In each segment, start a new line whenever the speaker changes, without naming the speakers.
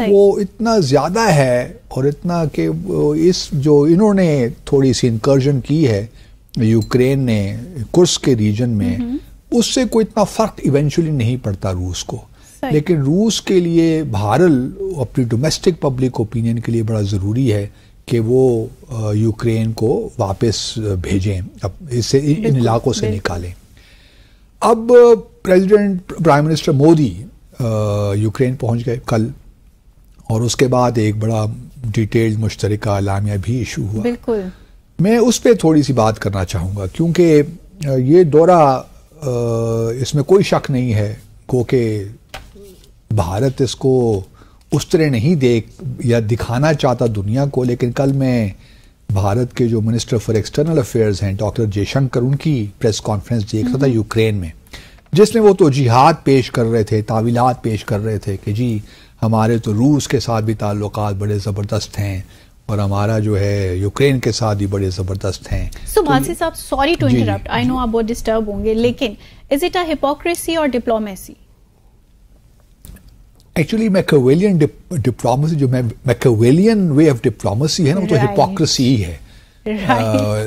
وہ اتنا زیادہ ہے اور اتنا کہ اس جو انہوں نے تھوڑی سی انکرجن کی ہے یوکرین نے کرسک کے ریجن میں، اس سے کوئی اتنا فرق ایونچولی نہیں پڑتا روس کو، لیکن روس کے لیے بہرحال اپنی ڈومیسٹک پبلک اوپینین کے لیے بڑا ضروری ہے کہ وہ یوکرین کو واپس بھیجیں، اسے ان علاقوں سے نکالیں۔ اب president prime minister Modi Ukraine پہنچ گئے کل، اور اس کے بعد ایک بڑا ڈیٹیلڈ مشترکہ اعلامیہ بھی ایشو ہوا۔
بالکل،
میں اس پہ تھوڑی سی بات کرنا چاہوں گا، کیونکہ یہ دورہ اس میں کوئی شک نہیں ہے کہ بھارت اس کو اس طرح نہیں دکھانا چاہتا دنیا کو، لیکن کل میں بھارت کے جو منسٹر فار ایکسٹرنل افیئرز ہیں ڈاکٹر جے شنکر، ان کی پریس کانفرنس دیکھ رہا تھا یوکرین میں، جس میں وہ توجیحات پیش کر رہے تھے، تعویلات پیش کر رہے تھے کہ جی ہمارے تو روس کے ساتھ بھی تعلقات بڑے زبردست ہیں اور ہمارا جو ہے یوکرین کے ساتھ بھی بڑے زبردست ہیں۔
بھاسی صاحب، سوری ٹو انٹرپٹ، آئی نو آپ بہت ڈسٹرب ہوں گے، لیکن از اٹ اے ہپوکریسی اور ڈپلومیسی؟
ایکچولی میکیویلین ڈپلومیسی، جو میکیویلین وے آف ڈپلومیسی ہے نا، وہ تو ہپوکریسی ہی ہے،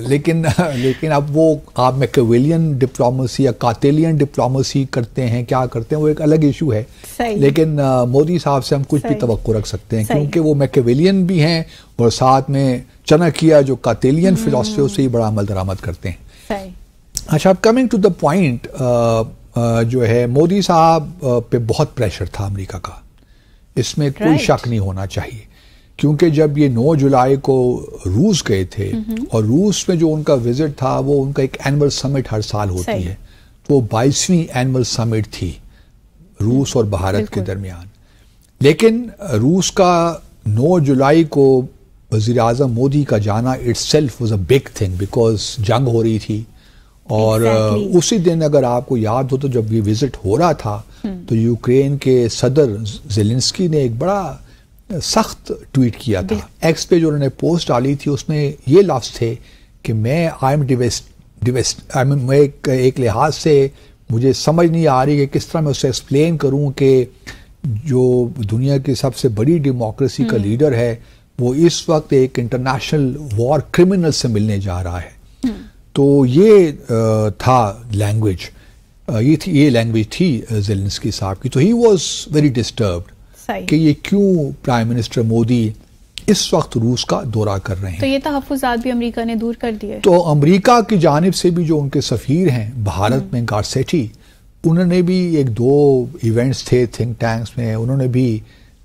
لیکن اب وہ آپ میکیویلین ڈپلومیسی یا قاتلین ڈپلومیسی کرتے ہیں، کیا کرتے ہیں، وہ ایک الگ ایشو ہے، لیکن مودی صاحب سے ہم کچھ بھی توقع رکھ سکتے ہیں، کیونکہ وہ میکیویلین بھی ہیں اور ساتھ میں چانکیہ جو قاتلین فلسفے سے ہی بڑا عمل درآمد کرتے ہیں۔ اچھا، اب کمنگ ٹو دا پوائنٹ، جو ہے مودی صاحب پہ بہت پریشر تھا امریکہ کا، اس میں کوئی شک نہیں ہونا چاہیے، کیونکہ جب یہ 9 جولائی کو روس گئے تھے، اور روس میں جو ان کا وزٹ تھا وہ ان کا ایک اینول سمٹ ہر سال ہوتی ہے، تو وہ 22ویں اینول سمٹ تھی روس اور بھارت کے درمیان، لیکن روس کا 9 جولائی کو وزیر اعظم مودی کا جانا it self was a big thing, because جنگ ہو رہی تھی، اور اسی دن اگر آپ کو یاد ہو تو جب یہ وزٹ ہو رہا تھا تو یوکرین کے صدر زیلنسکی نے ایک بڑا سخت ٹویٹ کیا تھا ایکس پہ، جو انہوں نے پوسٹ ڈالی تھی، اس میں یہ لفظ تھے کہ میں ایک لحاظ سے مجھے سمجھ نہیں آ رہی کہ کس طرح میں اسے ایکسپلین کروں کہ جو دنیا کی سب سے بڑی ڈیموکریسی کا لیڈر ہے وہ اس وقت ایک انٹرنیشنل وار کرمنل سے ملنے جا رہا ہے۔ تو یہ تھا لینگویج، یہ لینگویج تھی زیلنسکی صاحب کی، تو ہی واز ویری ڈسٹربڈ کہ یہ کیوں پرائم منسٹر مودی اس وقت روس کا دورہ کر رہے ہیں۔
تو یہ تحفظات بھی امریکہ نے دور کر دیے۔
تو امریکہ کی جانب سے بھی جو ان کے سفیر ہیں بھارت میں، گارسیٹی، انہوں نے بھی 1-2 ایونٹس تھے تھنک ٹینکس میں، انہوں نے بھی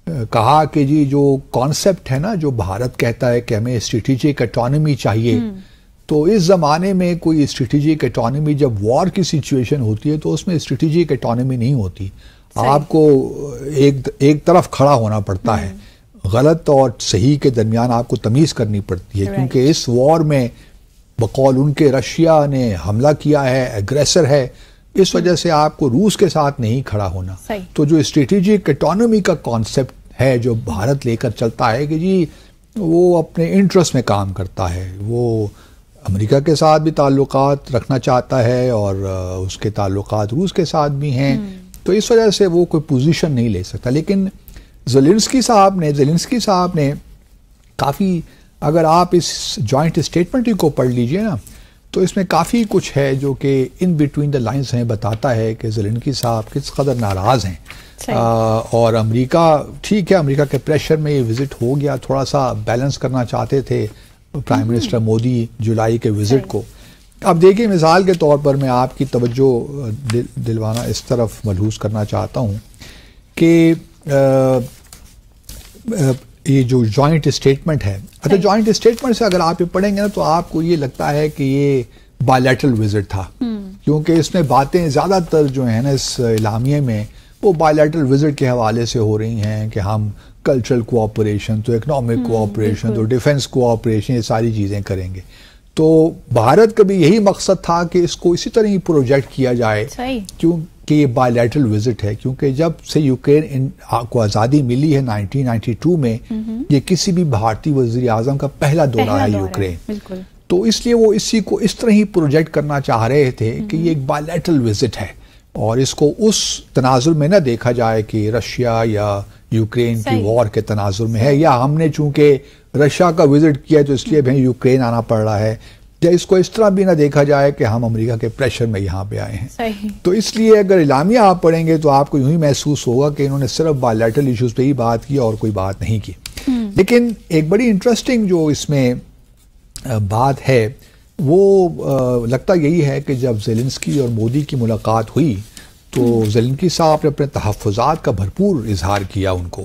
کہا کہ جی جو کانسیپٹ ہے نا، جو بھارت کہتا ہے کہ ہمیں اسٹریٹجک اٹانومی چاہیے، تو اس زمانے میں کوئی اسٹریٹجک اٹانومی، جب وار کی سچویشن ہوتی ہے تو اس میں اسٹریٹجک اٹانومی نہیں ہوتی، آپ کو ایک طرف کھڑا ہونا پڑتا ہے، غلط اور صحیح کے درمیان آپ کو تمیز کرنی پڑتی ہے، کیونکہ اس وار میں بقول ان کے رشیا نے حملہ کیا ہے، ایگریسر ہے، اس وجہ سے آپ کو روس کے ساتھ نہیں کھڑا ہونا۔ تو جو اسٹریٹجک اٹانومی کا کانسیپٹ ہے جو بھارت لے کر چلتا ہے کہ جی وہ اپنے انٹرسٹ میں کام کرتا ہے، وہ امریکہ کے ساتھ بھی تعلقات رکھنا چاہتا ہے اور اس کے تعلقات روس کے ساتھ بھی ہیں، تو اس وجہ سے وہ کوئی پوزیشن نہیں لے سکتا۔ لیکن زیلنسکی صاحب نے کافی، اگر آپ اس جوائنٹ اسٹیٹمنٹ کو پڑھ لیجئے نا، تو اس میں کافی کچھ ہے جو کہ ان بٹوین دا لائنز ہمیں بتاتا ہے کہ زیلنسکی صاحب کس قدر ناراض ہیں، اور امریکہ، ٹھیک ہے امریکہ کے پریشر میں یہ وزٹ ہو گیا، تھوڑا سا بیلنس کرنا چاہتے تھے پرائم منسٹر مودی جولائی کے وزٹ کو۔ اب دیکھیں، مثال کے طور پر میں آپ کی توجہ دلوانا اس طرف ملحوظ کرنا چاہتا ہوں کہ یہ جو جوائنٹ اسٹیٹمنٹ ہے، اچھا جوائنٹ اسٹیٹمنٹ سے اگر آپ یہ پڑھیں گے نا تو آپ کو یہ لگتا ہے کہ یہ بائیلیٹرل وزٹ تھا، کیونکہ اس میں باتیں زیادہ تر جو ہیں نا اس اعلامیے میں وہ بائیلیٹرل وزٹ کے حوالے سے ہو رہی ہیں کہ ہم کلچرل کوآپریشن، تو اکنامک کوآپریشن، تو ڈیفنس کوآپریشن، یہ ساری چیزیں کریں گے۔ تو بھارت کا بھی یہی مقصد تھا کہ اس کو اسی طرح ہی پروجیکٹ کیا جائے، کیونکہ یہ بائیلیٹرل وزٹ ہے، کیونکہ جب سے یوکرین کو آزادی ملی ہے 1992 میں، یہ کسی بھی بھارتی وزیر اعظم کا پہلا دورہ ہے یوکرین، تو اس لیے وہ اسی کو اس طرح ہی پروجیکٹ کرنا چاہ رہے تھے کہ یہ ایک بائیلیٹرل وزٹ ہے، اور اس کو اس تناظر میں نہ دیکھا جائے کہ رشیا یا یوکرین کی وار کے تناظر میں ہے، یا ہم نے چونکہ رشیا کا وزٹ کیا تو اس لیے ہمیں یوکرین آنا پڑ رہا ہے، یا اس کو اس طرح بھی نہ دیکھا جائے کہ ہم امریکہ کے پریشر میں یہاں پہ آئے ہیں. تو اس لیے اگر اعلامیہ آپ پڑھیں گے تو آپ کو یوں ہی محسوس ہوگا کہ انہوں نے صرف بائیلیٹرل ایشوز پہ ہی بات کی اور کوئی بات نہیں کی. لیکن ایک بڑی انٹرسٹنگ جو اس میں بات ہے وہ لگتا یہی ہے کہ جب زیلنسکی اور مودی کی ملاقات ہوئی تو زیلنسکی صاحب نے اپنے تحفظات کا بھرپور اظہار کیا، ان کو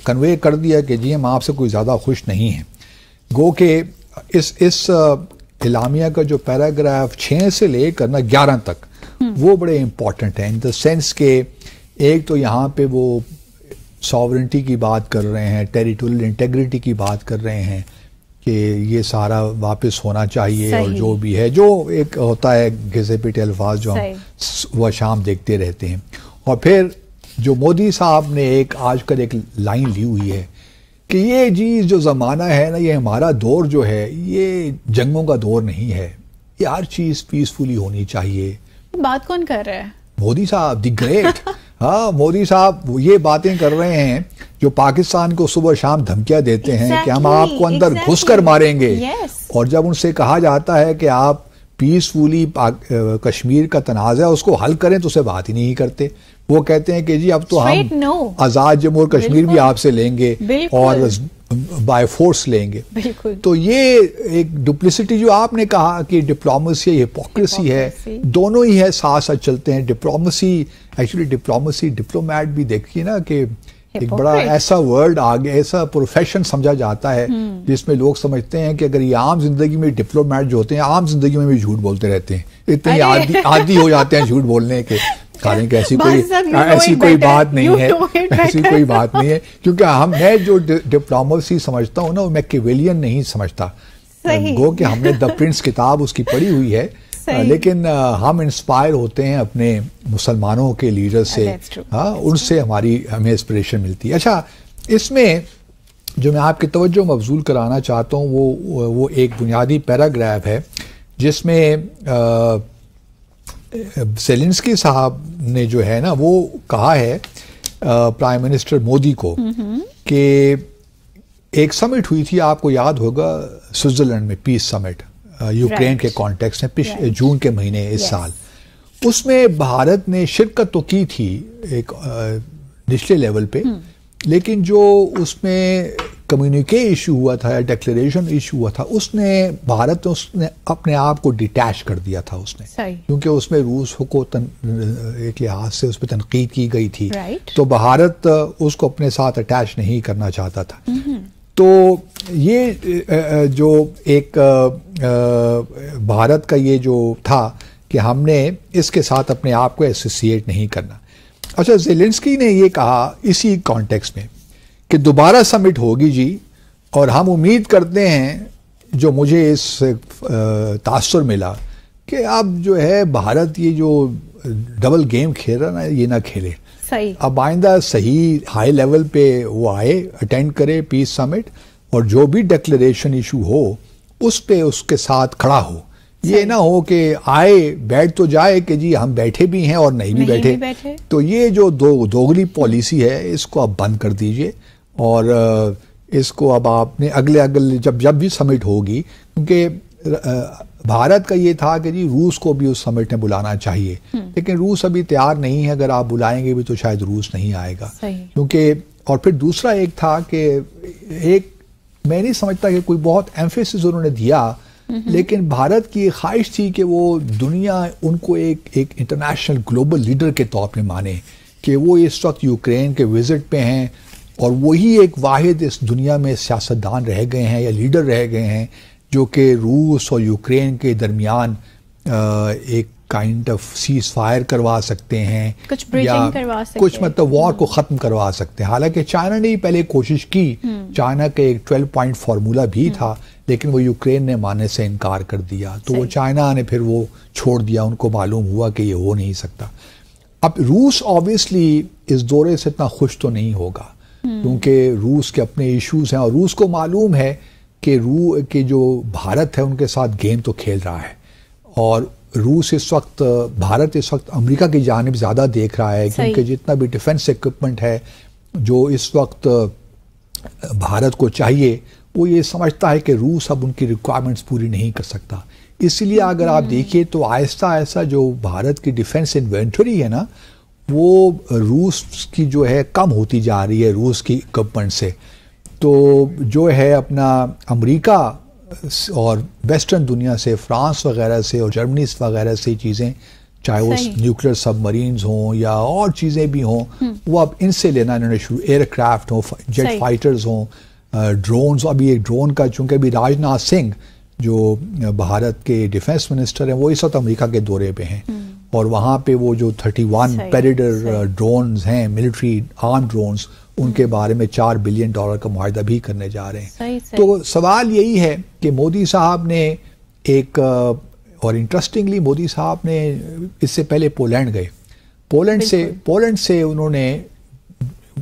کنوے کر دیا کہ جی ہم آپ سے کوئی زیادہ خوش نہیں ہیں. گو کہ اس اعلامیہ کا جو پیراگراف 6 سے لے کر 11 تک وہ بڑے امپورٹنٹ ہیں، ان دا سینس کہ ایک تو یہاں پہ وہ ساورنٹی کی بات کر رہے ہیں، ٹیریٹوریل انٹیگریٹی کی بات کر رہے ہیں کہ یہ سارا واپس ہونا چاہیے، اور جو بھی ہے جو ایک ہوتا ہے گھسے پیٹے الفاظ جو ہم وہ شام دیکھتے رہتے ہیں. اور پھر جو مودی صاحب نے آج کل ایک لائن لی ہوئی ہے کہ یہ جی جو زمانہ ہے نا، یہ ہمارا دور جو ہے یہ جنگوں کا دور نہیں ہے، یہ ہر چیز پیسفلی ہونی چاہیے.
بات کون کر رہا ہے؟
مودی صاحب دی گریٹ. ہاں مودی صاحب یہ باتیں کر رہے ہیں جو پاکستان کو صبح شام دھمکیاں دیتے ہیں کہ ہم آپ کو اندر گھس کر ماریں گے، اور جب ان سے کہا جاتا ہے کہ آپ پیسفلی کشمیر کا تنازع اس کو حل کریں تو اسے بات ہی نہیں کرتے. وہ کہتے ہیں کہ جی اب تو ہم آزاد جمہور کشمیر بھی آپ سے لیں گے اور بائی فورس لیں گے. تو یہ ایک ڈپلیسٹی جو آپ نے کہا کہ ڈپلومیسی ہپوکریسی ہے، دونوں ہی ہے، ساتھ ساتھ چلتے ہیں. ڈپلومیسی ایکچولی ڈپلومیٹ بھی دیکھیے نا کہ ایک بڑا ایسا ورلڈ آگے، ایسا پروفیشن سمجھا جاتا ہے جس میں لوگ سمجھتے ہیں کہ اگر یہ عام زندگی میں ڈپلومیٹ جو ہوتے ہیں عام زندگی میں بھی جھوٹ بولتے رہتے ہیں، اتنے عادی ہو جاتے ہیں جھوٹ بولنے کے. حالانکہ ایسی کوئی بات نہیں ہے، ایسی کوئی بات نہیں ہے، کیونکہ میں جو ڈپلومیسی سمجھتا ہوں نا وہ میکیویلین نہیں سمجھتا. گو کہ ہم نے دا پرنس کتاب اس کی پڑھی ہوئی ہے، لیکن ہم انسپائر ہوتے ہیں اپنے مسلمانوں کے لیڈر سے، ان سے ہمیں انسپریشن ملتی ہے. اچھا، اس میں جو میں آپ کی توجہ مبذول کرانا چاہتا ہوں وہ ایک بنیادی پیراگراف ہے جس میں زیلنسکی صاحب نے جو ہے نا وہ کہا ہے پرائم منسٹر مودی کو کہ ایک سمٹ ہوئی تھی، آپ کو یاد ہوگا، سوئٹزرلینڈ میں پیس سمٹ یوکرین کے کانٹیکس میں جون کے مہینے اس سال. اس میں بھارت نے شرکت تو کی تھی ایک نچلے لیول پہ، لیکن جو اس میں کمیونیکے ایشو ہوا تھا، ڈیکلیریشن ایشو ہوا تھا، بھارت نے اپنے آپ کو ڈیٹیچ کر دیا تھا اس نے، کیونکہ اس میں روس کو ایک لحاظ سے اس پہ تنقید کی گئی تھی، تو بھارت اس کو اپنے ساتھ اٹیچ نہیں کرنا چاہتا تھا. تو یہ جو ایک بھارت کا یہ جو تھا کہ ہم نے اس کے ساتھ اپنے آپ کو ایسوسیٹ نہیں کرنا. اچھا، زیلنسکی نے یہ کہا اسی کانٹیکس میں کہ دوبارہ سمٹ ہوگی جی، اور ہم امید کرتے ہیں، جو مجھے اس تاثر ملا کہ اب جو ہے بھارت یہ جو ڈبل گیم کھیل رہا نا یہ نہ کھیلے. اب آئندہ صحیح ہائی لیول پہ وہ آئے، اٹینڈ کرے پیس سمٹ، اور جو بھی ڈکلیریشن ایشو ہو اس پہ اس کے ساتھ کھڑا ہو. یہ نہ ہو کہ آئے بیٹھ تو جائے کہ جی ہم بیٹھے بھی ہیں اور نہیں بھی بیٹھے. تو یہ جو دوغلی پالیسی ہے اس کو اب بند کر دیجئے، اور اس کو اب آپ نے اگلے جب بھی سمٹ ہوگی، کیونکہ بھارت کا یہ تھا کہ جی روس کو بھی اس سمٹ میں بلانا چاہیے، لیکن روس ابھی تیار نہیں ہے. اگر آپ بلائیں گے بھی تو شاید روس نہیں آئے گا، کیونکہ اور پھر دوسرا ایک تھا کہ میں نہیں سمجھتا کہ کوئی بہت ایمفیسس انہوں نے دیا، لیکن بھارت کی خواہش تھی کہ وہ دنیا ان کو ایک انٹرنیشنل گلوبل لیڈر کے طور پہ مانے، کہ وہ اس وقت یوکرین کے وزٹ پہ ہیں اور وہی ایک واحد اس دنیا میں سیاستدان رہ گئے ہیں یا لیڈر رہ گئے ہیں جو کہ روس اور یوکرین کے درمیان ایک کائنڈ آف سیز فائر کروا سکتے ہیں، یا کچھ مطلب وار کو ختم کروا سکتے ہیں. حالانکہ چائنا نے پہلے کوشش کی، چائنا کا ایک 12 پوائنٹ فارمولا بھی تھا، لیکن وہ یوکرین نے ماننے سے انکار کر دیا، تو وہ چائنا نے پھر وہ چھوڑ دیا، ان کو معلوم ہوا کہ یہ ہو نہیں سکتا. اب روس آبویسلی اس دورے سے اتنا خوش تو نہیں ہوگا، کیونکہ روس کے اپنے ایشوز ہیں، اور روس کو معلوم ہے کہ جو بھارت ہے ان کے ساتھ گیم تو کھیل رہا ہے، اور بھارت اس وقت امریکہ کی جانب زیادہ دیکھ رہا ہے، کیونکہ جتنا بھی ڈیفنس ایکوپمنٹ ہے جو اس وقت بھارت کو چاہیے وہ یہ سمجھتا ہے کہ روس اب ان کی ریکوائرمنٹس پوری نہیں کر سکتا. اس لیے اگر آپ دیکھیے تو آہستہ آہستہ جو بھارت کی ڈیفنس انوینٹری ہے نا وہ روس کی جو ہے کم ہوتی جا رہی ہے روس کی اکوپمنٹ سے. تو جو ہے اپنا امریکہ اور ویسٹرن دنیا سے فرانس وغیرہ سے اور جرمنی وغیرہ سے چیزیں چاہے وہ نیوکلیر سب مرینز ہوں یا اور چیزیں بھی ہوں وہ اب ان سے لینا انہوں نے شروع, ایئر کرافٹ ہوں, جیٹ فائٹرز ہوں, ڈرونز. ابھی ایک ڈرون کا چونکہ ابھی راجناتھ سنگھ جو بھارت کے ڈیفنس منسٹر ہیں وہ اس وقت امریکہ کے دورے پہ ہیں اور وہاں پہ وہ جو 31 پیریڈر ڈرونز ہیں ملٹری آرم ڈرونز ان کے بارے میں $4 بلین کا معاہدہ بھی کرنے جا رہے ہیں. تو سوال یہی ہے کہ مودی صاحب نے ایک اور انٹرسٹنگلی مودی صاحب نے اس سے پہلے پولینڈ گئے. پولینڈ سے انہوں نے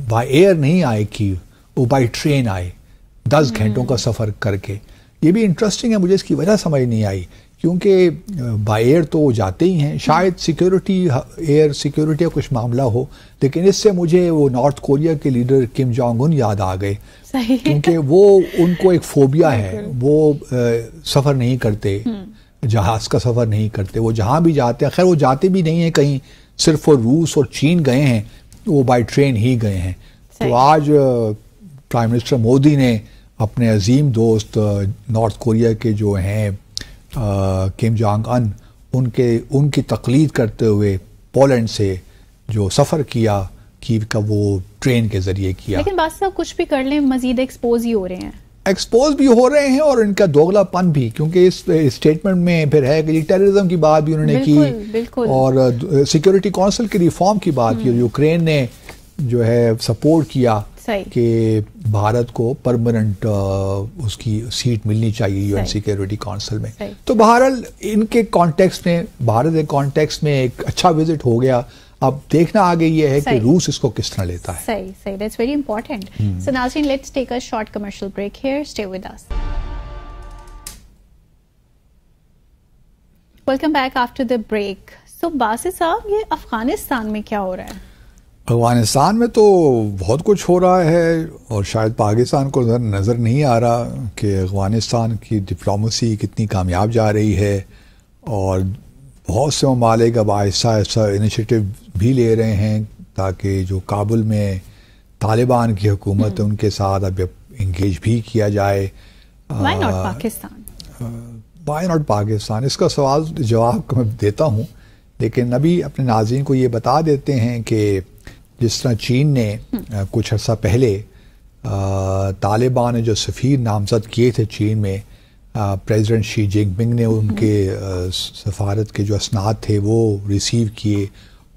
بائی ایئر نہیں آئے کی وہ بائی ٹرین آئے 10 گھنٹوں کا سفر کر کے. یہ بھی انٹرسٹنگ ہے, مجھے اس کی وجہ سمجھ نہیں آئی کیونکہ بائی ایئر تو وہ جاتے ہی ہیں, شاید سیکیورٹی ایئر سیکیورٹی کا کچھ معاملہ ہو, لیکن اس سے مجھے وہ نارتھ کوریا کے لیڈر کم جونگ ان یاد آ گئے کیونکہ وہ ان کو ایک فوبیا ہے, وہ سفر نہیں کرتے, جہاز کا سفر نہیں کرتے, وہ جہاں بھی جاتے ہیں خیر وہ جاتے بھی نہیں ہیں کہیں, صرف وہ روس اور چین گئے ہیں وہ بائی ٹرین ہی گئے ہیں. تو آج پرائم منسٹر مودی نے اپنے عظیم دوست نارتھ کوریا کے جو ہیں کم جونگ ان کی تقلید کرتے ہوئے پولینڈ سے جو سفر کیا کیو کا وہ ٹرین کے ذریعے کیا.
لیکن بات صاحب کچھ بھی کر لیں مزید ایکسپوز ہی ہو رہے ہیں,
ایکسپوز بھی ہو رہے ہیں اور ان کا دوغلا پن بھی, کیونکہ اس اسٹیٹمنٹ میں پھر ہے کہ ٹیررزم کی بات بھی انہوں نے کی اور سیکورٹی کونسل کی ریفارم کی بات کی, یوکرین نے جو ہے سپورٹ کیا کہ بھارت کو پرماننٹ اس کی سیٹ ملنی چاہیے یو این سیکورٹی کونسل میں. تو بہرحال ان کے کانٹیکسٹ میں بھارت کے کانٹیکسٹ میں ایک اچھا وزٹ ہو گیا. اب دیکھنا آگے یہ ہے کہ روس اس کو کس طرح لیتا ہے.
صحیح, that's very important. So Nazreen, let's take a short commercial break here. Stay with us. Welcome back after the break. So باسی صاحب یہ افغانستان میں کیا ہو رہا ہے؟
افغانستان میں تو بہت کچھ ہو رہا ہے اور شاید پاکستان کو نظر نہیں آ رہا کہ افغانستان کی ڈپلومیسی کتنی کامیاب جا رہی ہے اور بہت سے ممالک اب آہستہ آہستہ انیشیٹو بھی لے رہے ہیں تاکہ جو کابل میں طالبان کی حکومت ہے ان کے ساتھ اب انگیج بھی کیا جائے.
Why not Pakistan?
Why not Pakistan? اس کا سوال جواب میں دیتا ہوں, لیکن ابھی اپنے ناظرین کو یہ بتا دیتے ہیں کہ جس طرح چین نے کچھ عرصہ پہلے طالبان نے جو سفیر نامزد کیے تھے چین میں, پریزیڈنٹ شی جن پنگ نے ان کے سفارت کے جو اسناد تھے وہ ریسیو کیے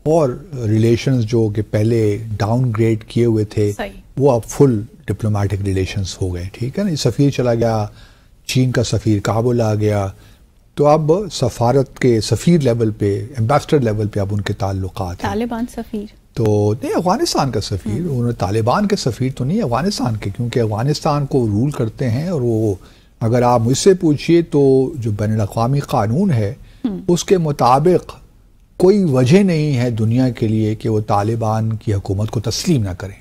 اور ریلیشنز جو کہ پہلے ڈاؤن گریڈ کیے ہوئے تھے وہ اب فل ڈپلومیٹک ریلیشنز ہو گئے. ٹھیک ہے نا, سفیر چلا گیا, چین کا سفیر کابل آ گیا, تو اب سفارت کے سفیر لیول پہ ایمبیسڈر لیول پہ اب ان کے تعلقات ہیں.
طالبان سفیر
تو نہیں, افغانستان کا سفیر, انہوں نے طالبان کے سفیر تو نہیں افغانستان کے, کیونکہ افغانستان کو رول کرتے ہیں اور وہ اگر آپ مجھ سے پوچھئے تو جو بین الاقوامی قانون ہے اس کے مطابق کوئی وجہ نہیں ہے دنیا کے لیے کہ وہ طالبان کی حکومت کو تسلیم نہ کریں.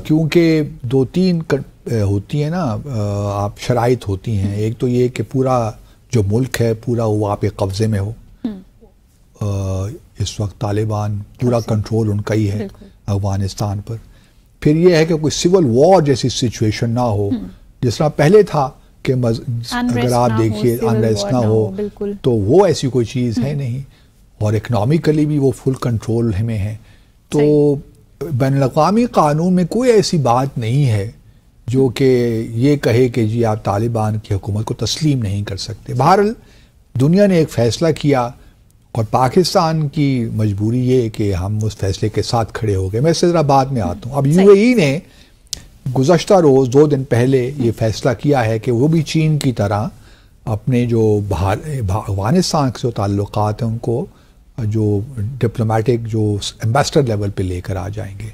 کیونکہ 2-3 ہوتی ہیں نا آپ شرائط ہوتی ہیں. ایک تو یہ کہ پورا جو ملک ہے پورا وہ آپ کے قبضے میں ہو, اس وقت طالبان پورا کنٹرول ان کا ہی ہے افغانستان پر. پھر یہ ہے کہ کوئی سول وار جیسی سچویشن نہ ہو جس طرح پہلے تھا کہ اگر آپ دیکھیے انریسٹ نہ ہو, تو وہ ایسی کوئی چیز ہے نہیں, اور اکنامکلی بھی وہ فل کنٹرول میں ہے. تو بین الاقوامی قانون میں کوئی ایسی بات نہیں ہے جو کہ یہ کہے کہ جی آپ طالبان کی حکومت کو تسلیم نہیں کر سکتے. بہرحال دنیا نے ایک فیصلہ کیا اور پاکستان کی مجبوری یہ کہ ہم اس فیصلے کے ساتھ کھڑے ہو گئے. میں اس سے ذرا بعد میں آتا ہوں. اب یو اے ای نے گزشتہ روز 2 دن پہلے یہ فیصلہ کیا ہے کہ وہ بھی چین کی طرح اپنے جو افغانستان سے تعلقات ہیں ان کو جو ڈپلومیٹک جو ایمبیسڈر لیول پہ لے کر آ جائیں گے.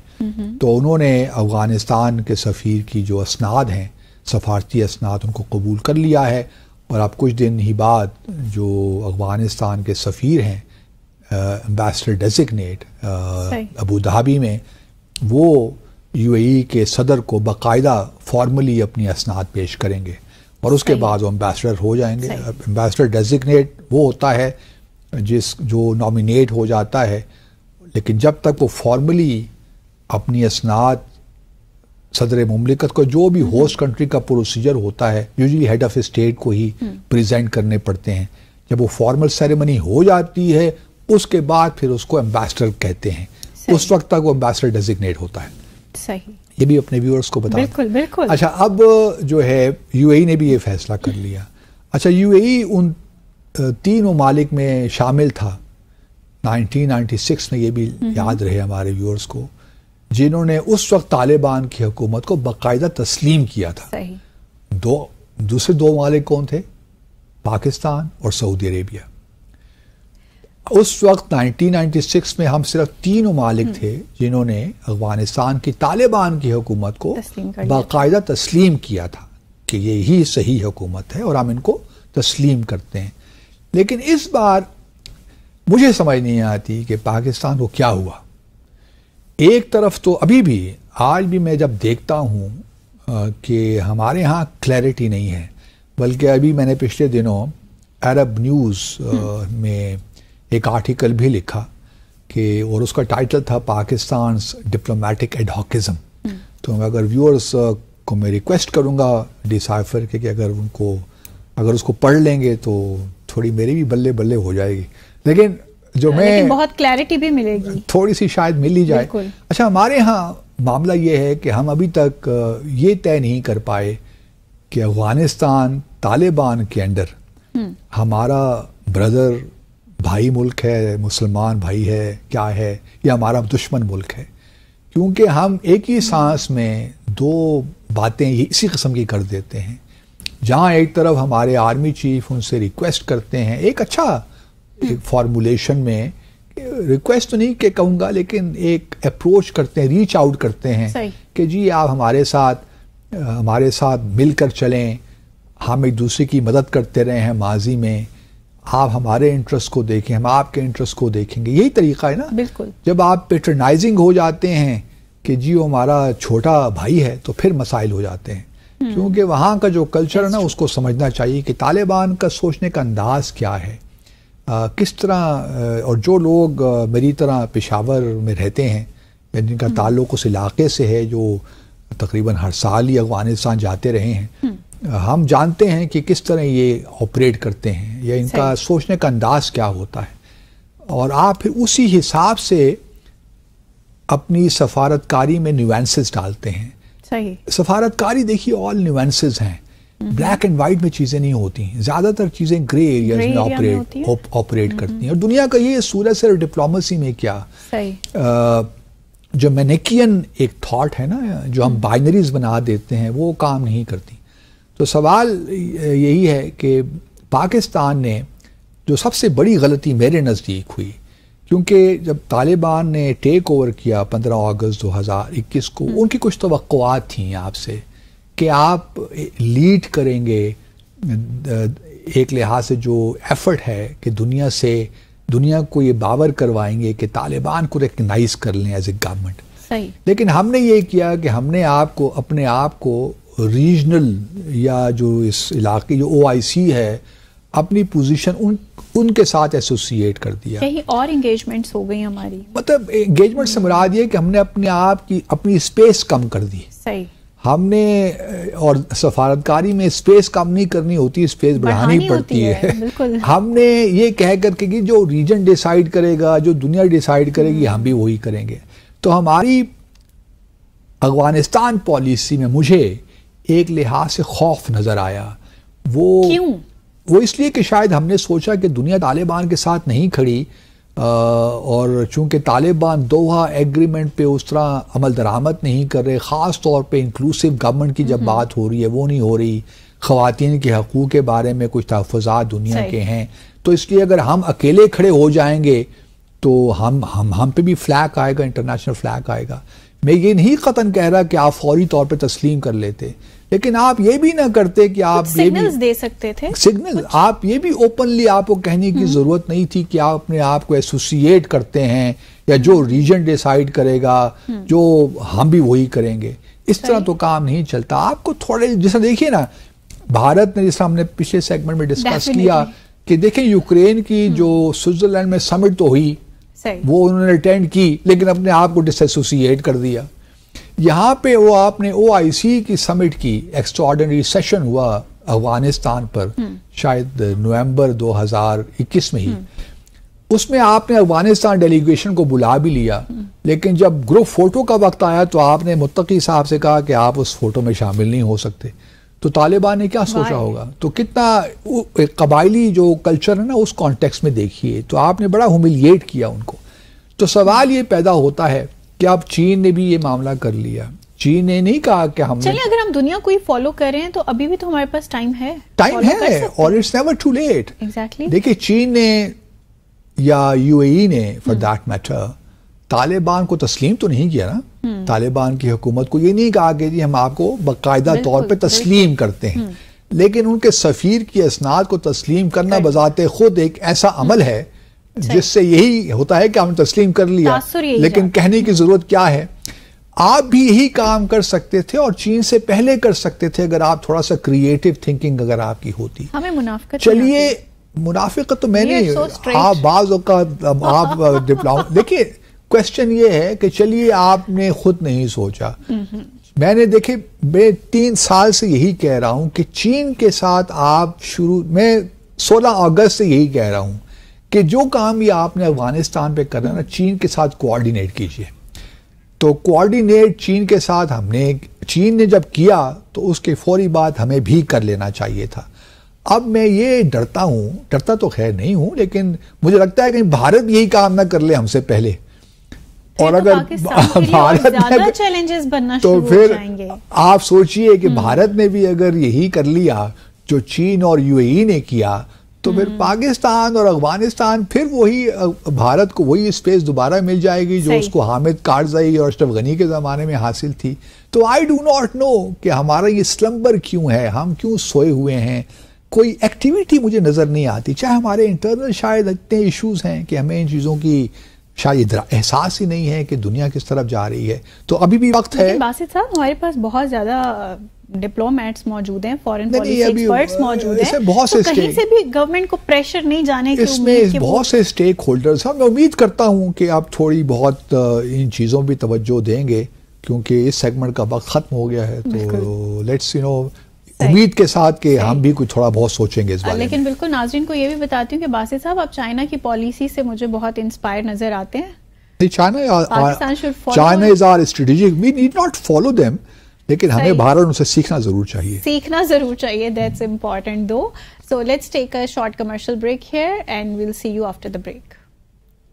تو انہوں نے افغانستان کے سفیر کی جو اسناد ہیں سفارتی اسناد ان کو قبول کر لیا ہے, اور اب کچھ دن ہی بعد جو افغانستان کے سفیر ہیں ایمبیسڈر ڈیزگنیٹ ابو دھابی میں, وہ UAE کے صدر کو باقاعدہ فارملی اپنی اسناد پیش کریں گے اور اس کے بعد وہ امبیسڈر ہو جائیں گے. امبیسڈر ڈیزگنیٹ وہ ہوتا ہے جو نامینیٹ ہو جاتا ہے، لیکن جب تک وہ فارملی اپنی اسناد صدر مملکت کو، جو بھی ہوسٹ کنٹری کا پروسیجر ہوتا ہے، یوزلی ہیڈ آف اسٹیٹ کو ہی پریزنٹ کرنے پڑتے ہیں. جب وہ فارمل سیریمنی ہو جاتی ہے اس کے بعد پھر اس کو امبیسڈر کہتے ہیں. اس وقت تک وہ امبیسڈر ڈیزگنیٹ ہوتا ہے.
صحیح. یہ
بھی اپنے ویورز کو بتا.
بالکل بالکل.
اچھا، اب جو ہے UAE نے بھی یہ فیصلہ کر لیا. اچھا، UAE ان 3 ممالک میں شامل تھا 1996 میں، یہ بھی یاد رہے ہمارے ویورز کو، جنہوں نے اس وقت طالبان کی حکومت کو باقاعدہ تسلیم کیا تھا.
صحیح.
دوسرے 2 ممالک کون تھے؟ پاکستان اور سعودی عربیہ. اس وقت 1996 میں ہم صرف 3 ممالک تھے جنہوں نے افغانستان کی طالبان کی حکومت کو باقاعدہ تسلیم کیا تھا کہ یہی صحیح حکومت ہے اور ہم ان کو تسلیم کرتے ہیں. لیکن اس بار مجھے سمجھ نہیں آتی کہ پاکستان کو کیا ہوا. ایک طرف تو ابھی بھی آج بھی میں جب دیکھتا ہوں کہ ہمارے ہاں کلیئرٹی نہیں ہے، بلکہ ابھی میں نے پچھلے دنوں عرب نیوز میں ایک آرٹیکل بھی لکھا کہ، اور اس کا ٹائٹل تھا پاکستان's ڈپلومیٹک ایڈہاکزم. تو اگر ویورز کو میں ریکویسٹ کروں گا ڈیسائفر کے کہ اگر اس کو پڑھ لیں گے تو تھوڑی میری بھی بلے بلے ہو جائے گی، لیکن
بہت کلیئرٹی بھی ملے گی،
تھوڑی سی شاید مل ہی جائے. اچھا، ہمارے ہاں معاملہ یہ ہے کہ ہم ابھی تک یہ طے نہیں کر پائے کہ افغانستان طالبان کے انڈر ہمارا بردر بھائی ملک ہے، مسلمان بھائی ہے، کیا ہے، یا ہمارا دشمن ملک ہے. کیونکہ ہم ایک ہی سانس میں 2 باتیں اسی قسم کی کر دیتے ہیں. جہاں ایک طرف ہمارے آرمی چیف ان سے ریکویسٹ کرتے ہیں، ایک اچھا فارمولیشن میں، ریکویسٹ تو نہیں کہ کہوں گا، لیکن ایک اپروچ کرتے ہیں، ریچ آؤٹ کرتے ہیں کہ جی آپ ہمارے ساتھ مل کر چلیں، ہم ایک دوسرے کی مدد کرتے رہے ہیں ماضی میں، آپ ہمارے انٹرسٹ کو دیکھیں، ہم آپ کے انٹرسٹ کو دیکھیں گے. یہی طریقہ ہے نا.
بالکل.
جب آپ پیٹرنائزنگ ہو جاتے ہیں کہ جی وہ ہمارا چھوٹا بھائی ہے تو پھر مسائل ہو جاتے ہیں. کیونکہ وہاں کا جو کلچر ہے نا، اس کو سمجھنا چاہیے کہ طالبان کا سوچنے کا انداز کیا ہے، کس طرح. اور جو لوگ میری طرح پشاور میں رہتے ہیں، جن کا تعلق اس علاقے سے ہے، جو تقریباً ہر سال ہی افغانستان جاتے رہے ہیں، ہم جانتے ہیں کہ کس طرح یہ آپریٹ کرتے ہیں یا ان کا سوچنے کا انداز کیا ہوتا ہے. اور آپ پھر اسی حساب سے اپنی سفارتکاری میں نیوانسز ڈالتے ہیں.
صحیح.
سفارتکاری دیکھیے آل نیوانسز ہیں، بلیک اینڈ وائٹ میں چیزیں نہیں ہوتی، زیادہ تر چیزیں گرے ایریاز میں آپریٹ کرتی ہیں. اور دنیا کا یہ اصول ہے صرف ڈپلومیسی میں کیا، جو مینیکین ایک تھاٹ ہے نا، جو ہم بائنریز بنا دیتے ہیں، وہ کام نہیں کرتی. تو سوال یہی ہے کہ پاکستان نے جو سب سے بڑی غلطی میرے نزدیک ہوئی، کیونکہ جب طالبان نے ٹیک اوور کیا 15 اگست 2021 کو، ان کی کچھ توقعات تھیں آپ سے کہ آپ لیڈ کریں گے ایک لحاظ سے، جو ایفرٹ ہے کہ دنیا کو یہ باور کروائیں گے کہ طالبان کو ریکگنائز کر لیں ایز اے گورنمنٹ. لیکن ہم نے یہ کیا کہ ہم نے اپنے آپ کو ریجنل یا جو اس علاقے جو OIC ہے، اپنی پوزیشن ان کے ساتھ ایسوسیٹ کر دیا.
کہیں اور انگیجمنٹس ہو گئی ہماری،
مطلب انگیجمنٹ سے مراد یہ کہ ہم نے اپنے آپ کی اپنی اسپیس کم کر دی.
صحیح.
ہم نے، اور سفارتکاری میں اسپیس کم نہیں کرنی ہوتی، اسپیس بڑھانی پڑتی ہے. ہم نے یہ کہہ کر کے کہ جو ریجن ڈیسائیڈ کرے گا، جو دنیا ڈیسائیڈ کرے گی، ہم بھی وہی کریں گے. تو ہماری افغانستان پالیسی میں مجھے ایک لحاظ سے خوف نظر آیا. وہ اس لیے کہ شاید ہم نے سوچا کہ دنیا طالبان کے ساتھ نہیں کھڑی، اور چونکہ طالبان دوحہ ایگریمنٹ پہ اس طرح عمل درآمد نہیں کر رہے، خاص طور پہ انکلوسیو گورنمنٹ کی جب بات ہو رہی ہے وہ نہیں ہو رہی، خواتین کے حقوق کے بارے میں کچھ تحفظات دنیا کے ہیں، تو اس لیے اگر ہم اکیلے کھڑے ہو جائیں گے تو ہم پہ بھی فلیگ آئے گا، انٹرنیشنل فلیگ آئے گا. میں یہ نہیں قطعاً کہہ رہا کہ آپ فوری طور پہ تسلیم کر لیتے، لیکن آپ یہ بھی نہ کرتے کہ آپ
سگنلز دے سکتے تھے.
سگنل آپ یہ بھی اوپنلی آپ کو کہنے کی ضرورت نہیں تھی کہ آپ اپنے آپ کو ایسوسیٹ کرتے ہیں یا جو ریجن ڈیسائیڈ کرے گا جو ہم بھی وہی کریں گے. اس طرح تو کام نہیں چلتا. آپ کو تھوڑے جیسا دیکھیے نا, بھارت نے جیسا ہم نے پچھلے سیگمنٹ میں ڈسکس کیا کہ دیکھیں یوکرین کی جو سوئٹزرلینڈ میں سمٹ تو ہوئی, وہ انہوں نے اٹینڈ کی لیکن اپنے آپ کو ڈس ایسوسیٹ کر دیا. یہاں پہ وہ آپ نے OIC کی سمٹ کی, ایکسٹراڈنری سیشن ہوا افغانستان پر شاید نومبر 2021 میں ہی. اس میں آپ نے افغانستان ڈیلیگیشن کو بلا بھی لیا, لیکن جب گروپ فوٹو کا وقت آیا تو آپ نے متقی صاحب سے کہا کہ آپ اس فوٹو میں شامل نہیں ہو سکتے. تو طالبان نے کیا سوچا ہوگا؟ تو کتنا قبائلی جو کلچر ہے نا اس کانٹیکس میں دیکھیے, تو آپ نے بڑا ہیوملیٹ کیا ان کو. تو سوال یہ پیدا ہوتا ہے کہ اب چین نے بھی یہ معاملہ کر لیا. چین نے نہیں کہا کہ ہم
چلیے اگر ہم دنیا کو ہی فالو کر رہے ہیں تو ابھی بھی تو ہمارے پاس ٹائم ہے
اور it's never too late.
Exactly.
دیکھیے چین نے یا UAE نے فار دیٹ میٹر طالبان کو تسلیم تو نہیں کیا نا. طالبان کی حکومت کو یہ نہیں کہا کہ جی ہم آپ کو باقاعدہ طور پہ تسلیم کرتے ہیں, لیکن ان کے سفیر کی اسناد کو تسلیم کرنا بذات خود ایک ایسا عمل ہے جس سے یہی ہوتا ہے کہ ہم نے تسلیم کر لیا, لیکن کہنے کی ضرورت کیا ہے. آپ بھی یہی کام کر سکتے تھے اور چین سے پہلے کر سکتے تھے اگر آپ تھوڑا سا کریٹو تھنکنگ اگر آپ کی ہوتی.
ہمیں منافقت
چلیے منافقت تو میں نہیں, آپ بعض اوقات آپ دیکھیے کوشچن یہ ہے کہ چلیے آپ نے خود نہیں سوچا. میں نے دیکھے میں 3 سال سے یہی کہہ رہا ہوں کہ چین کے ساتھ آپ میں 16 اگست سے یہی کہہ رہا ہوں کہ جو کام یہ آپ نے افغانستان پہ کرنا نا چین کے ساتھ کوآرڈینیٹ کیجئے. تو کوآرڈینیٹ چین کے ساتھ چین نے جب کیا تو اس کے فوری بعد ہمیں بھی کر لینا چاہیے تھا. اب میں یہ ڈرتا تو خیر نہیں ہوں, لیکن مجھے لگتا ہے کہ بھارت یہی کام نہ کر لے ہم سے پہلے, اور اگر بھارت
چیلنجز بننا
تو پھر آپ سوچئے کہ بھارت نے بھی اگر یہی کر لیا جو چین اور UAE نے کیا تو پھر پاکستان اور افغانستان پھر وہی بھارت کو وہی اسپیس دوبارہ مل جائے گی جو اس کو حامد کارزئی اور اشرف غنی کے زمانے میں حاصل تھی. تو آئی ڈو ناٹ نو کہ ہمارا یہ سلمبر کیوں ہے, ہم کیوں سوئے ہوئے ہیں, کوئی ایکٹیویٹی مجھے نظر نہیں آتی. چاہے ہمارے انٹرنل شاید اتنے ایشوز ہیں کہ ہمیں ان چیزوں کی شاید احساس ہی نہیں ہے کہ دنیا کس طرف جا رہی ہے. تو ابھی بھی وقت ہے.
باسط صاحب ہمارے پاس بہت زیادہ ڈپلومیٹس موجود ہیں, فورن پالیسی ایکسپرٹس موجود ہیں, تو کہیں سے بھی گورنمنٹ کو پریشر نہیں جانے کی
امید. بہت سے اسٹیک ہولڈرز ہیں, میں امید کرتا ہوں کہ آپ تھوڑی بہت ان چیزوں بھی توجہ دیں گے کیونکہ اس سیگمنٹ کا وقت ختم ہو گیا ہے. تو لیٹس امید کے ساتھ کہ ہم بھی کچھ تھوڑا بہت سوچیں گے اس بارے میں.
لیکن بالکل ناظرین کو یہ بھی بتاتی ہوں کہ باسط صاحب آپ چائنا کی پالیسی سے مجھے بہت انسپائر نظر آتے ہیں.
China is our strategic, we need not follow them, لیکن ہمیں بھارت ان سے سیکھنا ضرور چاہیے. That's important though. So let's take a short commercial break here and we'll see you after the break.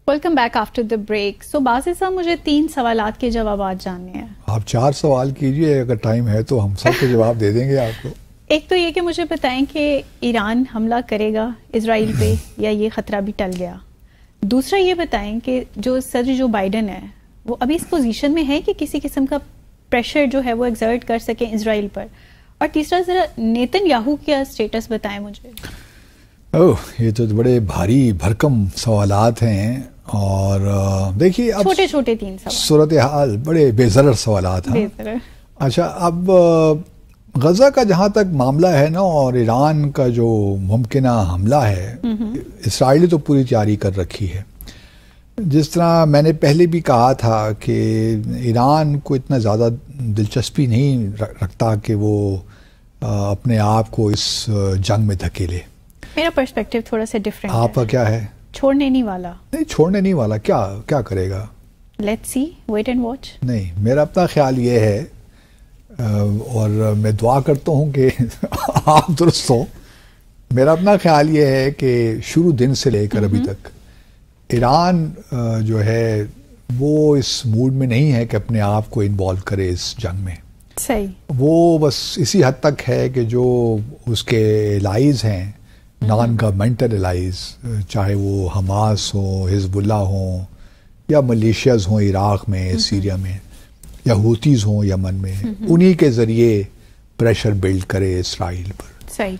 Welcome back after the break. So Basit sahab مجھے 3 سوالات کے جوابات جاننے ہیں. آپ 4 سوال کیجئے, اگر ٹائم ہے تو ہم سب کے جواب دے دیں گے آپ کو.
ایک تو یہ کہ مجھے بتائیں کہ ایران حملہ کرے گا اسرائیل پہ یا یہ خطرہ بھی ٹل گیا. دوسرا یہ بتائیں کہ جو صدر جو بائیڈن ہے وہ ابھی اس پوزیشن میں ہے کہ کسی قسم کا پریشر جو ہے وہ ایگزرٹ کر سکیں اسرائیل پر. اور تیسرا ذرا نیتن یاہو کا اسٹیٹس بتائیں مجھے.
یہ تو بڑے بھاری بھرکم سوالات ہیں, اور دیکھیے اب
چھوٹے 3 سوال,
صورتحال بڑے بے ضرر سوالات ہیں. اچھا, اب غزہ کا جہاں تک معاملہ ہے نا, اور ایران کا جو ممکنہ حملہ ہے, اسرائیل تو پوری تیاری کر رکھی ہے. جس طرح میں نے پہلے بھی کہا تھا کہ ایران کو اتنا زیادہ دلچسپی نہیں رکھتا کہ وہ اپنے آپ کو اس جنگ میں دھکیلے.
میرا پرسپیکٹیو تھوڑا سا ڈیفرنٹ ہے.
آپ کا کیا ہے؟
چھوڑنے نہیں والا. کیا کرے گا؟ Let's see, wait and watch. نہیں,
میرا اپنا خیال یہ ہے, اور میں دعا کرتا ہوں کہ آپ درست ہو. میرا اپنا خیال یہ ہے کہ شروع دن سے لے کر ابھی تک ایران جو ہے وہ اس موڈ میں نہیں ہے کہ اپنے آپ کو انوالو کرے اس جنگ میں.
صحیح.
وہ بس اسی حد تک ہے کہ جو اس کے الائز ہیں, نان گورنمنٹل الائز, چاہے وہ حماس ہو, حزب اللہ ہوں, یا ملیشیاز ہوں عراق میں, سیریا میں, یا ہوتیز ہوں یمن میں, انہی کے ذریعے پریشر بلڈ کرے اسرائیل پر.
صحیح.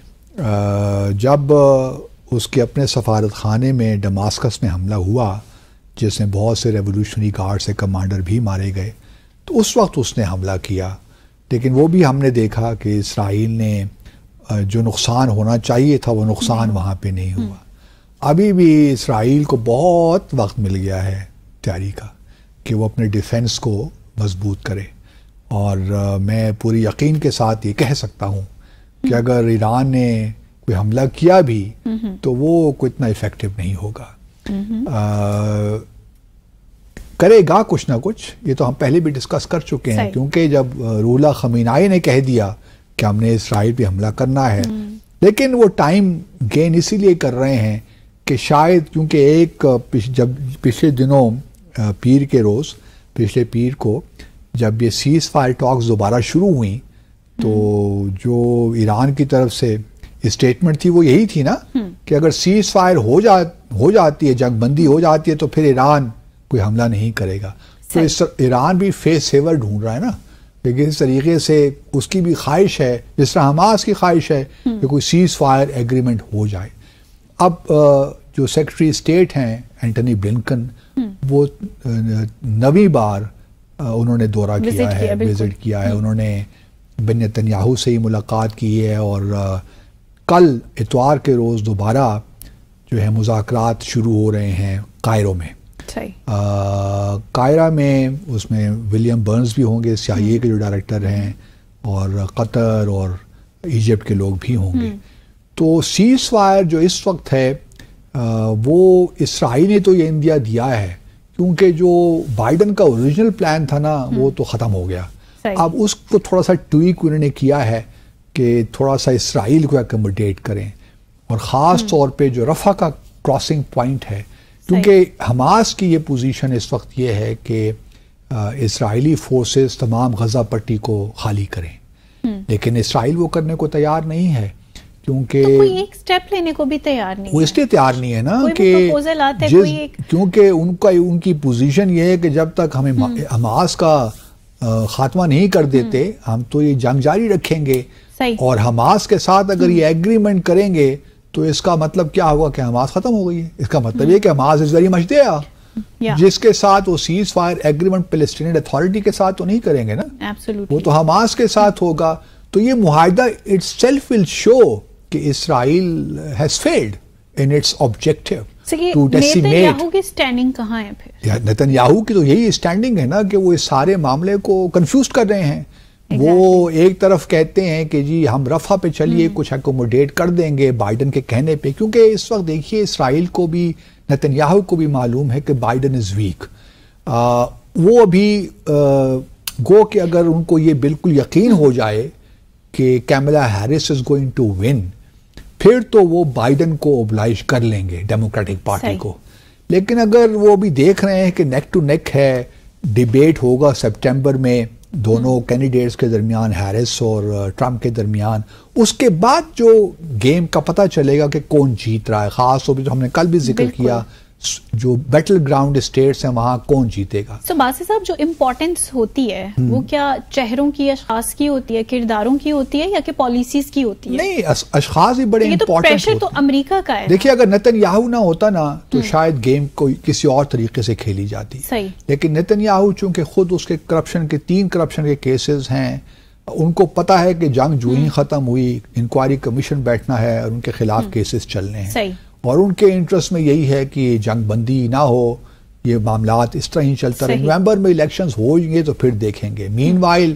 جب اس کے اپنے سفارت خانے میں ڈماسکس میں حملہ ہوا جس میں بہت سے ریولوشنری گارڈ سے کمانڈر بھی مارے گئے، تو اس وقت اس نے حملہ کیا. لیکن وہ بھی ہم نے دیکھا کہ اسرائیل نے جو نقصان ہونا چاہیے تھا وہ نقصان وہاں پہ نہیں ہوا. ابھی بھی اسرائیل کو بہت وقت مل گیا ہے تیاری کا کہ وہ اپنے ڈیفنس کو مضبوط کرے. اور میں پوری یقین کے ساتھ یہ کہہ سکتا ہوں کہ اگر ایران نے کوئی حملہ کیا بھی تو وہ کوئی اتنا افیکٹو نہیں ہوگا. کرے گا کچھ نہ کچھ، یہ تو ہم پہلے بھی ڈسکس کر چکے ہیں، کیونکہ جب روح اللہ خمینائی نے کہہ دیا کہ ہم نے اسرائیل پہ حملہ کرنا ہے، لیکن وہ ٹائم گین اسی لیے کر رہے ہیں کہ شاید کیونکہ جب پچھلے دنوں پیر کے روز پچھلے پیر کو جب یہ سیز فائر ٹاکس دوبارہ شروع ہوئیں تو جو ایران کی طرف سے اسٹیٹمنٹ تھی وہ یہی تھی نا کہ اگر سیز فائر ہو جاتی ہے، جنگ بندی ہو جاتی ہے، تو پھر ایران کوئی حملہ نہیں کرے گا. تو ایران بھی فیس سیور ڈھونڈ رہا ہے نا، لیکن اس طریقے سے اس کی بھی خواہش ہے، جس طرح حماس کی خواہش ہے کہ کوئی سیز فائر ایگریمنٹ ہو جائے. اب جو سیکرٹری اسٹیٹ ہیں اینٹونی بلنکن، وہ 9ویں بار انہوں نے دورہ کیا ہے، وزٹ کیا ہے. انہوں نے بن نتنیاہو سے ہی ملاقات کی ہے، اور کل اتوار کے روز دوبارہ جو ہے مذاکرات شروع ہو رہے ہیں قاہرہ میں. قاہرہ میں اس میں ولیم برنز بھی ہوں گے، CIA کے جو ڈائریکٹر ہیں، اور قطر اور ایجپٹ کے لوگ بھی ہوں گے. تو سیز فائر جو اس وقت ہے وہ اسرائیل نے تو یہ اندیا دیا ہے، کیونکہ جو بائیڈن کا اوریجنل پلان تھا نا وہ تو ختم ہو گیا. اب اس کو تھوڑا سا ٹویک انہوں نے کیا ہے کہ تھوڑا سا اسرائیل کو اکوموڈیٹ کریں، اور خاص طور پہ جو رفح کا کراسنگ پوائنٹ ہے، کیونکہ حماس کی یہ پوزیشن اس وقت یہ ہے کہ اسرائیلی فورسز تمام غزہ پٹی کو خالی کریں، لیکن اسرائیل وہ کرنے کو تیار نہیں ہے، کیونکہ
کوئی ایک سٹیپ لینے کو بھی تیار نہیں،
وہ اس لیے تیار نہیں ہے نا کہ کیونکہ ان کی پوزیشن یہ ہے کہ جب تک ہمیں حماس کا خاتمہ نہیں کر دیتے ہم تو یہ جنگ جاری رکھیں گے. اور حماس کے ساتھ اگر یہ ایگریمنٹ کریں گے تو اس کا مطلب کیا ہوگا کہ حماس ختم ہو گئی ہے. اس کا مطلب یہ کہ Hamas is very much there, جس کے ساتھ وہ cease fire agreement Palestinian authority کے ساتھ تو نہیں کریں گے نا، وہ تو حماس کے ساتھ ہوگا. تو یہ معاہدہ اٹ سیلف ول شو کہ Israel has failed in its objective to decimate.
Netanyahu کی سٹینڈنگ کہاں ہے پھر؟
نتنیاہو کی تو یہی سٹینڈنگ ہے نا کہ وہ اس سارے معاملے کو کنفیوز کر رہے ہیں. وہ ایک طرف کہتے ہیں کہ جی ہم رفح پہ چلیے کچھ اکوموڈیٹ کر دیں گے بائیڈن کے کہنے پہ، کیونکہ اس وقت دیکھیے اسرائیل کو بھی نتنیاہو کو بھی معلوم ہے کہ بائیڈن از ویک. وہ ابھی گو کہ اگر ان کو یہ بالکل یقین ہو جائے کہ Kamala Harris is going to win, پھر تو وہ بائیڈن کو اوبلائز کر لیں گے ڈیموکریٹک پارٹی کو. لیکن اگر وہ بھی دیکھ رہے ہیں کہ نیک ٹو نیک ہے، ڈیبیٹ ہوگا سپٹمبر میں دونوں کینڈیڈیٹس کے درمیان، ہیرس اور ٹرمپ کے درمیان، اس کے بعد جو گیم کا پتہ چلے گا کہ کون جیت رہا ہے. خاص طور پہ جو ہم نے کل بھی ذکر کیا جو بیٹل گراؤنڈ اسٹیٹس ہیں وہاں کون جیتے گا.
تو باسی صاحب جو امپورٹنس ہوتی ہے وہ کیا چہروں کی، اشخاص کی ہوتی ہے، کرداروں کی ہوتی ہے، یا کہ پالیسیز کی ہوتی ہے؟
نہیں، اشخاص ہی بڑے امپورٹنٹ.
پریشر تو امریکہ کا ہے.
دیکھیے اگر نتنیاہو نہ ہوتا نا تو شاید گیم کوئی کسی اور طریقے سے کھیلی جاتی. لیکن نتنیاہو چونکہ خود اس کے کرپشن کے 3 کرپشن کے کیسز ہیں، ان کو پتا ہے کہ جنگ جو ہی ختم ہوئی انکوائری کمیشن بیٹھنا ہے اور ان کے خلاف کیسز چلنے ہیں، اور ان کے انٹرسٹ میں یہی ہے کہ جنگ بندی نہ ہو، یہ معاملات اس طرح ہی چلتا رہے. نومبر میں الیکشنز ہوئیں گے تو پھر دیکھیں گے. مین وائل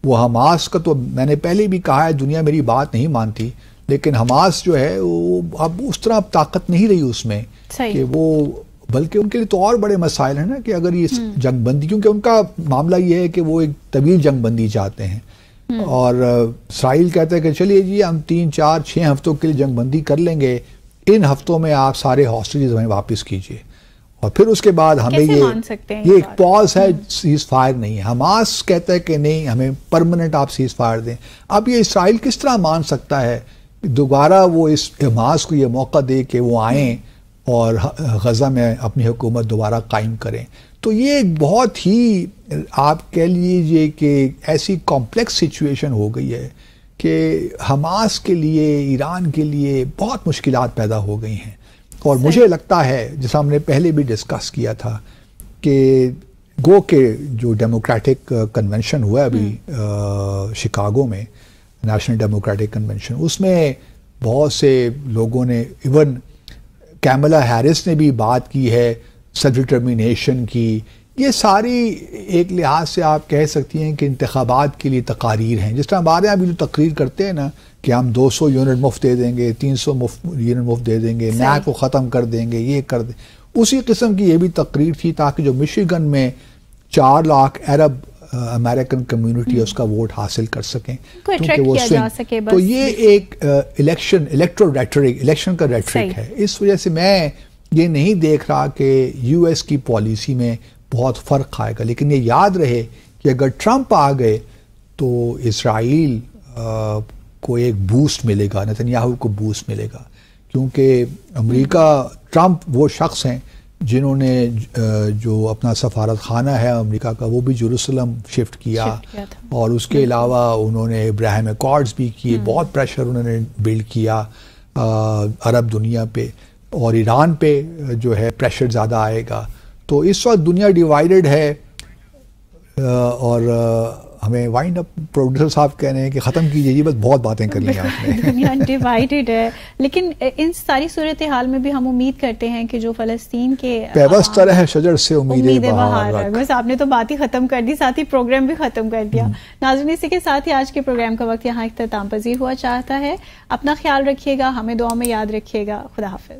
وہ حماس کا تو میں نے پہلے بھی کہا ہے دنیا میری بات نہیں مانتی، لیکن حماس جو ہے وہ اب اس طرح طاقت نہیں رہی اس میں کہ وہ، بلکہ ان کے لیے تو اور بڑے مسائل ہیں نا کہ اگر یہ جنگ بندی، کیونکہ ان کا معاملہ یہ ہے کہ وہ ایک طویل جنگ بندی چاہتے ہیں، اور اسرائیل کہتا ہے کہ چلیے جی ہم 3 4 6 ہفتوں کے لیے جنگ بندی کر لیں گے، ان ہفتوں میں آپ سارے ہاسٹیجز ہمیں واپس کیجئے، اور پھر اس کے بعد ہمیں یہ ایک پاز ہے، سیز فائر نہیں ہے. حماس کہتا ہے کہ نہیں ہمیں پرماننٹ آپ سیز فائر دیں. اب یہ اسرائیل کس طرح مان سکتا ہے دوبارہ وہ اس حماس کو یہ موقع دے کہ وہ آئیں اور غزہ میں اپنی حکومت دوبارہ قائم کریں؟ تو یہ ایک بہت ہی آپ کہہ لیجیے کہ ایسی کمپلیکس سچویشن ہو گئی ہے کہ حماس کے لیے، ایران کے لیے بہت مشکلات پیدا ہو گئی ہیں. اور مجھے لگتا ہے جیسا ہم نے پہلے بھی ڈسکس کیا تھا کہ گو کہ جو ڈیموکریٹک کنونشن ہوا ابھی شکاگو میں، نیشنل ڈیموکریٹک کنونشن، اس میں بہت سے لوگوں نے، ایون کیملا ہیرس نے بھی بات کی ہے سیلف ڈٹرمینیشن کی. یہ ساری ایک لحاظ سے آپ کہہ سکتی ہیں کہ انتخابات کے لیے تقاریر ہیں. جس طرح ہمارے یہاں بھی جو تقریر کرتے ہیں نا کہ ہم 200 یونٹ مفت دے دیں گے، 300 یونٹ مفت دے دیں گے، نیک کو ختم کر دیں گے، یہ کر دیں، اسی قسم کی یہ بھی تقریر تھی تاکہ جو مشیگن میں 4 لاکھ عرب امریکن کمیونٹی اس کا ووٹ حاصل کر سکیں، کیونکہ وہ تو یہ ایک الیکٹرل ریٹرک، الیکشن کا ریٹرک ہے. اس وجہ سے میں یہ نہیں دیکھ رہا کہ یو ایس کی پالیسی میں بہت فرق آئے گا. لیکن یہ یاد رہے کہ اگر ٹرمپ آ گئے تو اسرائیل کو ایک بوسٹ ملے گا، نتنیاہو کو بوسٹ ملے گا، کیونکہ امریکہ، ٹرمپ وہ شخص ہیں جنہوں نے جو اپنا سفارت خانہ ہے امریکہ کا وہ بھی جیروسلم شفٹ کیا اور اس کے علاوہ انہوں نے ابراہیم ایکارڈز بھی کیے. بہت پریشر انہوں نے بلڈ کیا عرب دنیا پہ، اور ایران پہ جو ہے پریشر زیادہ آئے گا. تو اس وقت دنیا ڈیوائیڈڈ ہے اور ہمیں وائنڈ اپ پروڈیوسر صاحب کہہ رہے ہیں کہ ختم کیجیے جی، بس بہت باتیں کر لی آپ نے.
دنیا ڈیوائیڈڈ ہے، لیکن ان ساری صورتحال میں بھی ہم امید کرتے ہیں کہ جو فلسطین کے
پیوستہ رہے شجر سے امید بہار رکھ.
بس آپ نے تو بات ہی ختم کر دی، ساتھ ہی پروگرام بھی ختم کر دیا. ناظرین، اسی کے ساتھ ہی آج کے پروگرام کا وقت یہاں اختتام پذیر ہوا چاہتا ہے. اپنا خیال رکھیے گا، ہمیں دعا میں یاد رکھیے گا. خدا حافظ.